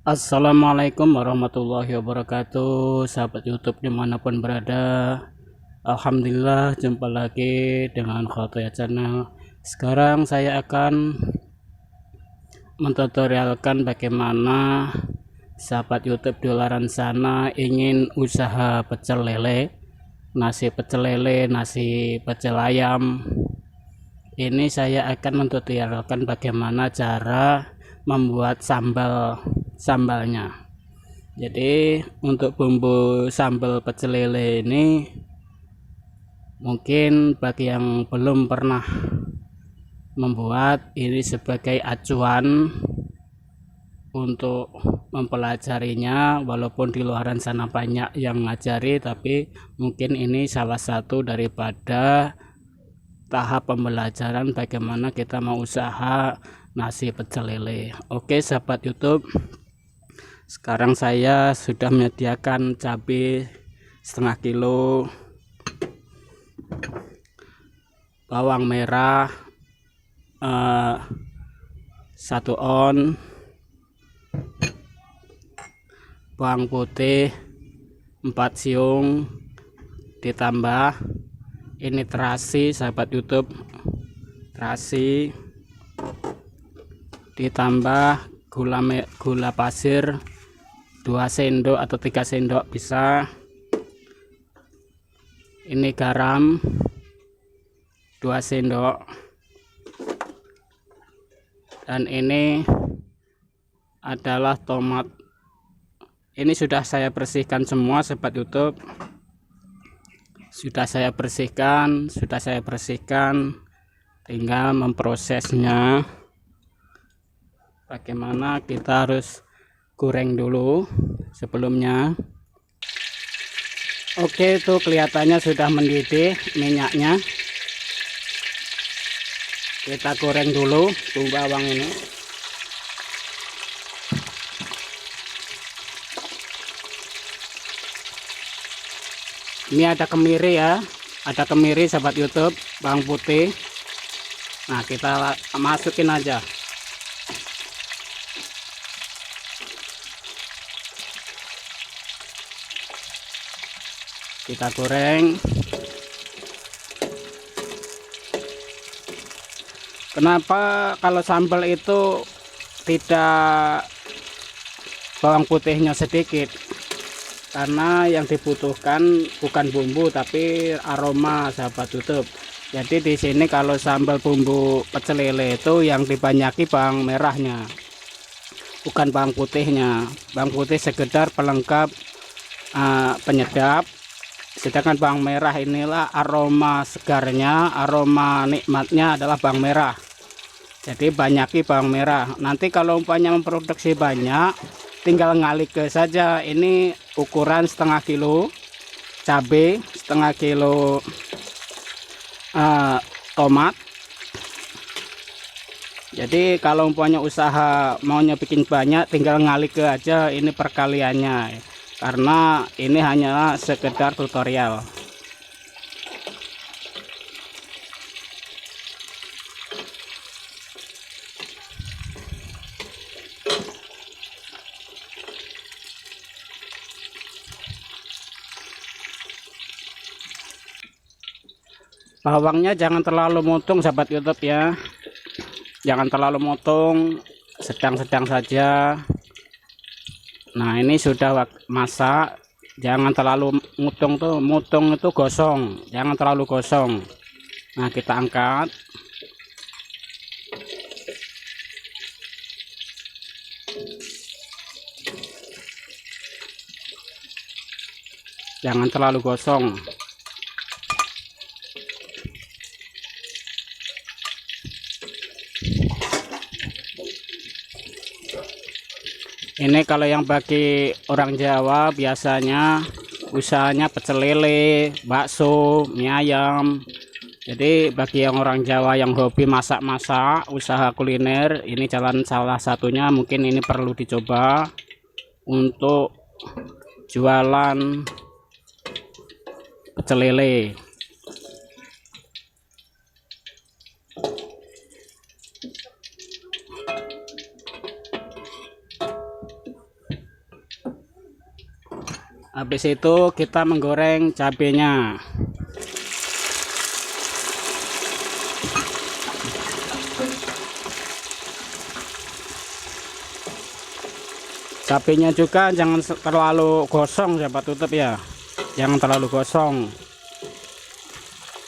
Assalamualaikum warahmatullahi wabarakatuh, sahabat YouTube dimanapun berada. Alhamdulillah jumpa lagi dengan Khotoya Channel. Sekarang saya akan mentutorialkan bagaimana sahabat YouTube di luar sana ingin usaha pecel lele, nasi pecel lele, nasi pecel ayam. Ini saya akan mentutorialkan bagaimana cara membuat sambalnya. Jadi untuk bumbu sambal pecel lele ini, mungkin bagi yang belum pernah membuat, ini sebagai acuan untuk mempelajarinya. Walaupun di luaran sana banyak yang ngajari, tapi mungkin ini salah satu daripada tahap pembelajaran bagaimana kita mau usaha nasi pecel lele. Oke sahabat YouTube, sekarang saya sudah menyediakan cabai setengah kilo, bawang merah 1 on, bawang putih 4 siung, ditambah ini terasi sahabat YouTube, terasi, ditambah gula pasir 2 sendok atau 3 sendok bisa. Ini garam 2 sendok, dan ini adalah tomat. Ini sudah saya bersihkan semua sahabat YouTube, sudah saya bersihkan, tinggal memprosesnya. Bagaimana kita harus goreng dulu sebelumnya. Oke, itu kelihatannya sudah mendidih minyaknya. Kita goreng dulu bumbu bawang ini. Ini ada kemiri ya, ada kemiri sahabat YouTube, bawang putih. Nah, kita masukin aja. Kita goreng. Kenapa kalau sambal itu tidak bawang putihnya sedikit? Karena yang dibutuhkan bukan bumbu tapi aroma sahabat YouTube. Jadi di sini kalau sambal bumbu pecel lele itu yang dibanyaki bawang merahnya, bukan bawang putihnya. Bawang putih sekedar pelengkap penyedap. Sedangkan bawang merah inilah aroma segarnya, aroma nikmatnya adalah bawang merah. Jadi banyaki bawang merah. Nanti kalau umpamanya memproduksi banyak, tinggal ngalik ke saja. Ini ukuran setengah kilo cabai, setengah kilo tomat. Jadi kalau umpamanya usaha maunya bikin banyak, tinggal ngalik ke aja. Ini perkaliannya, karena ini hanya sekedar tutorial. Bawangnya jangan terlalu motong sahabat YouTube ya, jangan terlalu motong, sedang-sedang saja. Nah, ini sudah masak, jangan terlalu motong tuh, motong itu gosong, jangan terlalu gosong. Nah, kita angkat. Jangan terlalu gosong. Ini kalau yang bagi orang Jawa biasanya usahanya pecel lele, bakso, mie ayam. Jadi bagi yang orang Jawa yang hobi masak-masak, usaha kuliner, ini jalan salah satunya. Mungkin ini perlu dicoba untuk jualan pecel lele. Habis itu kita menggoreng cabenya. Cabenya juga jangan terlalu gosong, sahabat tutup ya. Jangan terlalu gosong.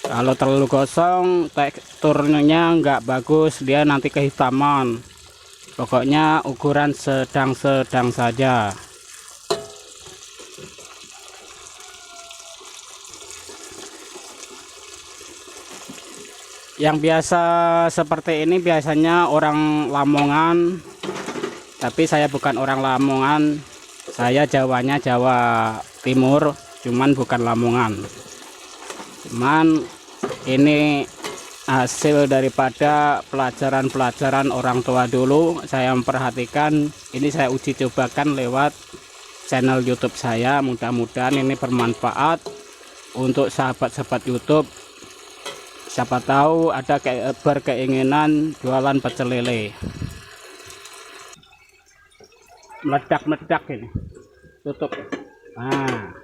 Kalau terlalu gosong teksturnya nggak bagus, dia nanti kehitaman. Pokoknya ukuran sedang-sedang saja. Yang biasa seperti ini biasanya orang Lamongan, tapi saya bukan orang Lamongan, saya Jawanya Jawa Timur, cuman bukan Lamongan. Cuman ini hasil daripada pelajaran-pelajaran orang tua dulu. Saya memperhatikan, ini saya uji cobakan lewat channel YouTube saya. Mudah-mudahan ini bermanfaat untuk sahabat-sahabat YouTube. Siapa tahu ada berkeinginan jualan pecel lele. Meledak-meledak ini. Tutup. Nah.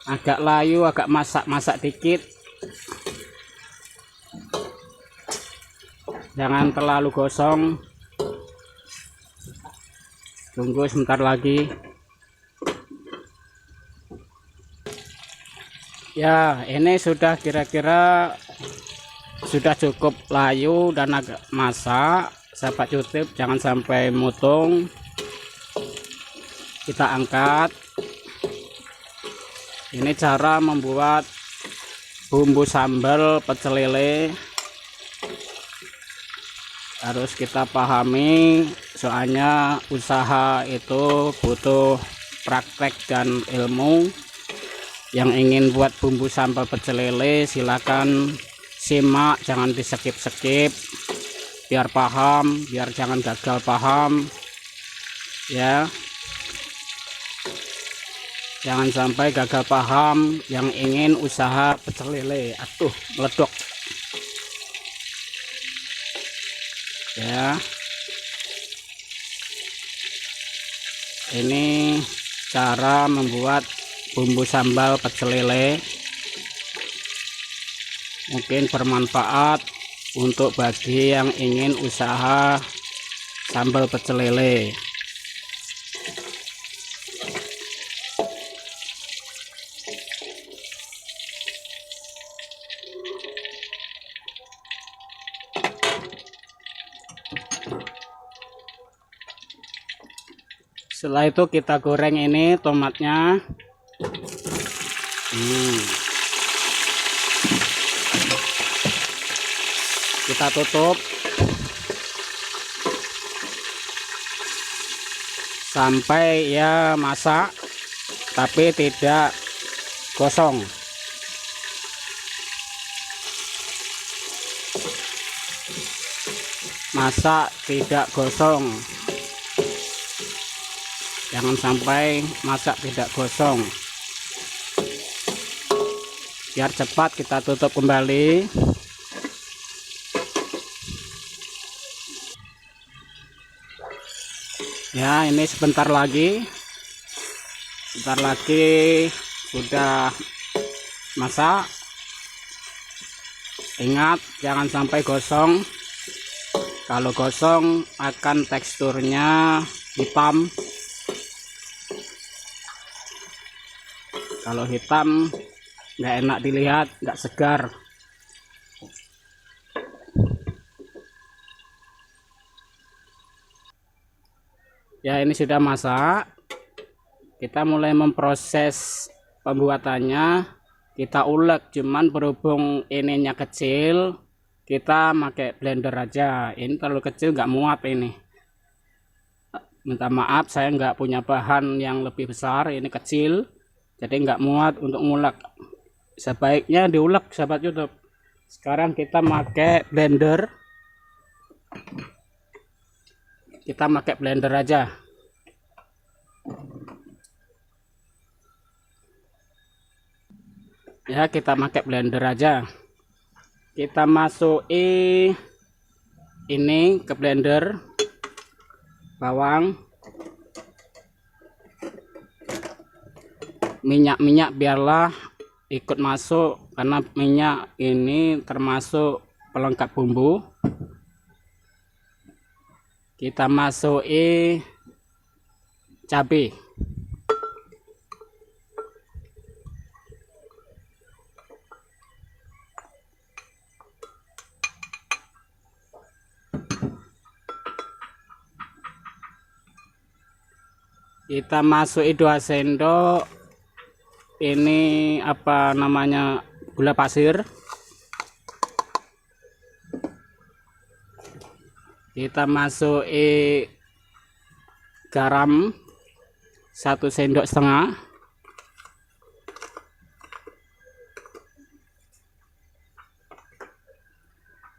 Agak layu, agak masak-masak dikit. Jangan terlalu gosong. Tunggu sebentar lagi. Ya, ini sudah kira-kira sudah cukup layu dan agak masak. Sahabat YouTube, jangan sampai mutung. Kita angkat. Ini cara membuat bumbu sambal pecel lele. Harus kita pahami, soalnya usaha itu butuh praktek dan ilmu. Yang ingin buat bumbu sambal pecel lele silakan simak, jangan di skip-skip, biar paham, biar jangan gagal paham ya. Jangan sampai gagal paham yang ingin usaha pecel lele. Atuh, meledok. Ya. Ini cara membuat bumbu sambal pecel lele. Mungkin bermanfaat untuk bagi yang ingin usaha sambal pecel lele. Setelah itu kita goreng ini tomatnya. Kita tutup sampai ya masak tapi tidak gosong. Masak tidak gosong. Jangan sampai masak tidak gosong. Biar cepat kita tutup kembali. Ya, ini sebentar lagi. Sebentar lagi sudah masak. Ingat, jangan sampai gosong. Kalau gosong akan teksturnya hitam. Kalau hitam nggak enak dilihat, nggak segar. Ya, ini sudah masak. Kita mulai memproses pembuatannya. Kita ulek, cuman berhubung ininya kecil, kita pakai blender aja. Ini terlalu kecil, nggak muat ini. Minta maaf, saya nggak punya bahan yang lebih besar. Ini kecil, jadi nggak muat untuk ngulek. Sebaiknya diulek, sahabat YouTube. Sekarang kita pakai blender. kita pakai blender aja. Ya, kita pakai blender aja. Kita masukin ini ke blender, bawang, minyak biarlah ikut masuk, karena minyak ini termasuk pelengkap bumbu. Kita masukin cabai. Kita masukin 2 sendok ini apa namanya, gula pasir. Kita masukin garam 1,5 sendok.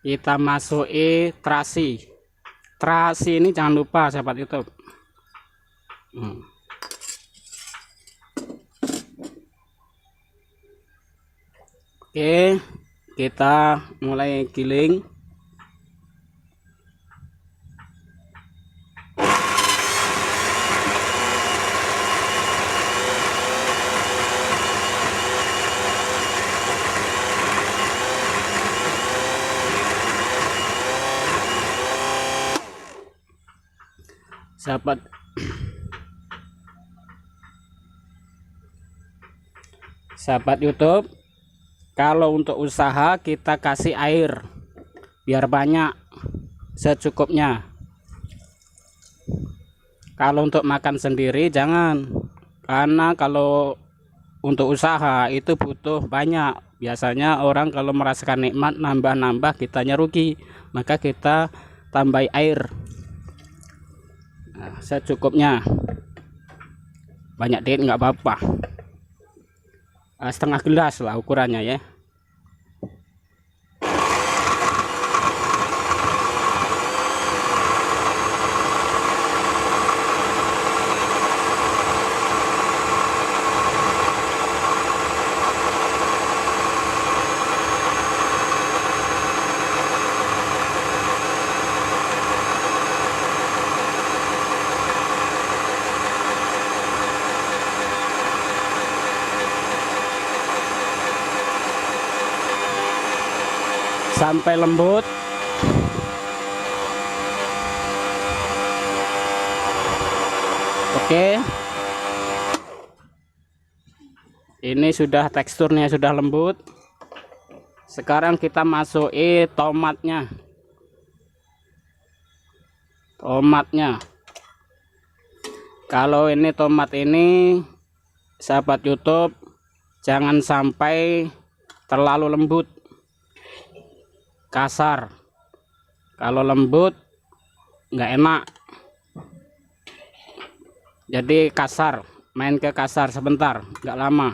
Kita masukin terasi. Terasi ini jangan lupa sahabat YouTube. Oke, kita mulai giling. Sahabat YouTube, kalau untuk usaha kita kasih air biar banyak, secukupnya. Kalau untuk makan sendiri jangan, karena kalau untuk usaha itu butuh banyak. Biasanya orang kalau merasakan nikmat nambah-nambah, kitanya rugi, maka kita tambahi air. Nah, secukupnya, banyak dikit nggak apa-apa, setengah gelas lah ukurannya ya. Sampai lembut. Oke, ini sudah, teksturnya sudah lembut. Sekarang kita masukin tomatnya. Kalau ini tomat ini sahabat YouTube, jangan sampai terlalu lembut, kasar. Kalau lembut nggak enak, jadi kasar, main ke kasar sebentar, nggak lama.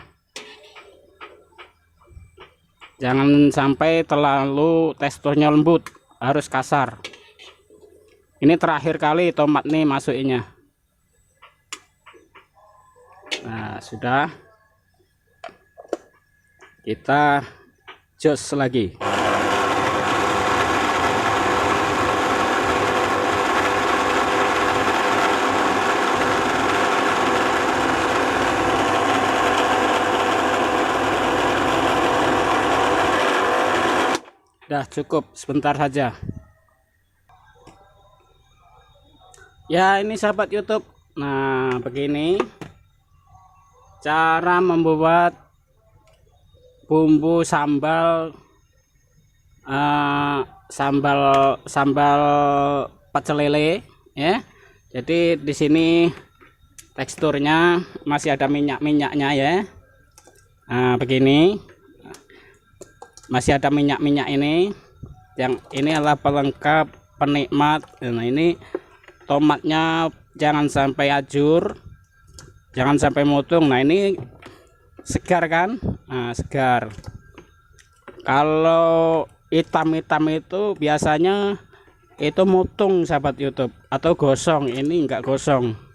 Jangan sampai terlalu teksturnya lembut, harus kasar. Ini terakhir kali tomat nih masukinnya. Nah, sudah, kita jos lagi. Dah cukup, sebentar saja. Ya, ini sahabat YouTube. Nah, begini cara membuat bumbu sambal sambal pecel lele ya. Jadi di sini teksturnya masih ada minyak-minyaknya ya. Nah, begini. Masih ada minyak-minyak ini. Yang ini adalah pelengkap penikmat. Nah, ini tomatnya jangan sampai ajur, jangan sampai motong. Nah, ini segar kan? Nah, segar. Kalau hitam-hitam itu biasanya itu mutung sahabat YouTube atau gosong. Ini enggak gosong.